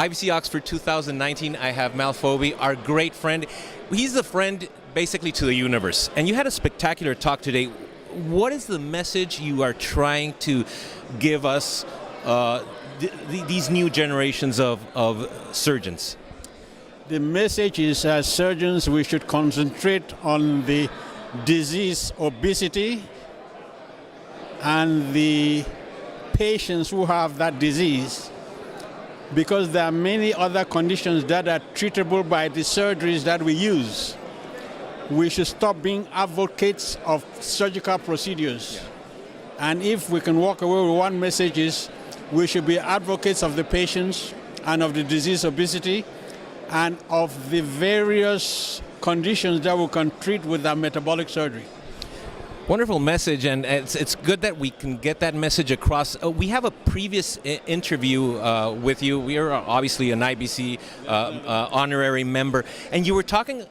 IBC Oxford 2019, I have Fobi, our great friend. He's the friend basically to the universe. And you had a spectacular talk today. What is the message you are trying to give us, these new generations of surgeons? The message is, as surgeons, we should concentrate on the disease obesity and the patients who have that disease, because there are many other conditions that are treatable by the surgeries that we use. We should stop being advocates of surgical procedures. Yeah. And if we can walk away with one message is, we should be advocates of the patients and of the disease obesity and of the various conditions that we can treat with our metabolic surgery. Wonderful message, and it's good that we can get that message across. We have a previous interview with you. We are obviously an IBC honorary member, and you were talking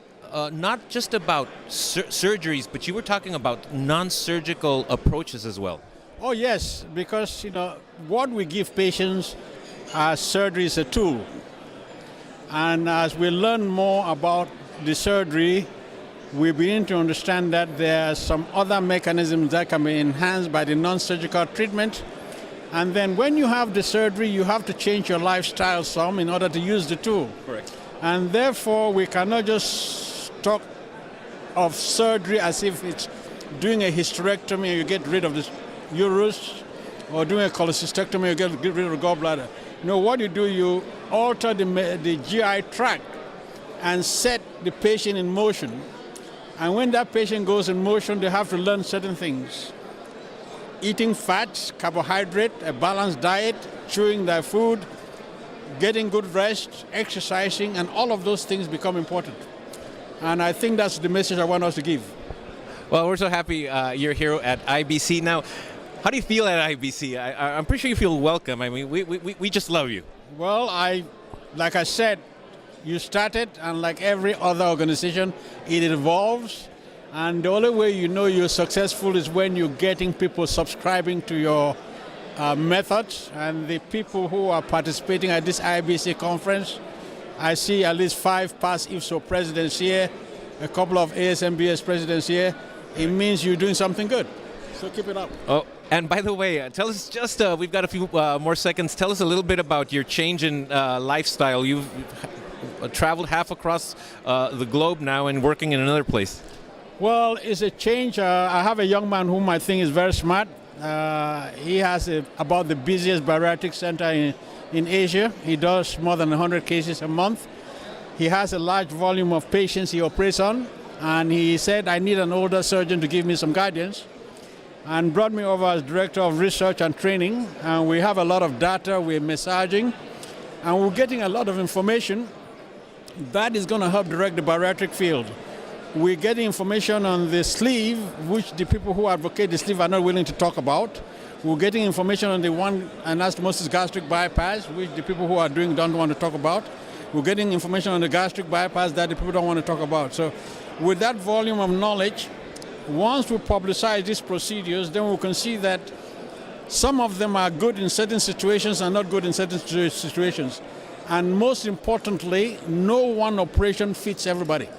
not just about surgeries, but you were talking about non-surgical approaches as well. Oh yes, because what we give patients as surgery is a tool, and as we learn more about the surgery, we begin to understand that there are some other mechanisms that can be enhanced by the non-surgical treatment. And then when you have the surgery, you have to change your lifestyle some in order to use the tool. Correct. And therefore, we cannot just talk of surgery as if it's doing a hysterectomy and you get rid of the uterus, or doing a cholecystectomy and you get rid of the gallbladder. No, what you do, you alter the GI tract and set the patient in motion. And when that patient goes in motion, they have to learn certain things. Eating fats, carbohydrate, a balanced diet, chewing their food, getting good rest, exercising, and all of those things become important. And I think that's the message I want us to give. Well, we're so happy you're here at IBC. Now, how do you feel at IBC? I'm pretty sure you feel welcome. I mean, we just love you. Well, like I said, you started, and like every other organization, it evolves. And the only way you know you're successful is when you're getting people subscribing to your methods. And the people who are participating at this IBC conference, I see at least 5 past IFSO presidents here, a couple of ASMBS presidents here. It means you're doing something good. So keep it up. Oh, and by the way, tell us just, we've got a few more seconds. Tell us a little bit about your change in lifestyle. You've traveled half across the globe now and working in another place. Well, it's a change. I have a young man whom I think is very smart. He has about the busiest bariatric center in Asia. He does more than 100 cases a month. He has a large volume of patients he operates on, and he said, I need an older surgeon to give me some guidance, and brought me over as Director of Research and Training. And we have a lot of data, we're massaging, and we're getting a lot of information that is going to help direct the bariatric field. We're getting information on the sleeve, which the people who advocate the sleeve are not willing to talk about. We're getting information on the one anastomosis gastric bypass, which the people who are doing don't want to talk about. We're getting information on the gastric bypass that the people don't want to talk about. So with that volume of knowledge, once we publicize these procedures, then we can see that some of them are good in certain situations and not good in certain situations. And most importantly, no one operation fits everybody.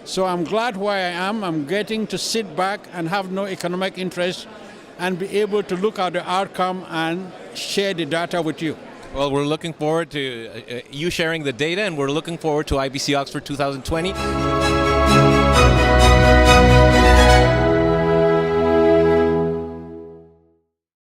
So I'm glad where I am. I'm getting to sit back and have no economic interest and be able to look at the outcome and share the data with you. Well, we're looking forward to you sharing the data, and we're looking forward to IBC Oxford 2020.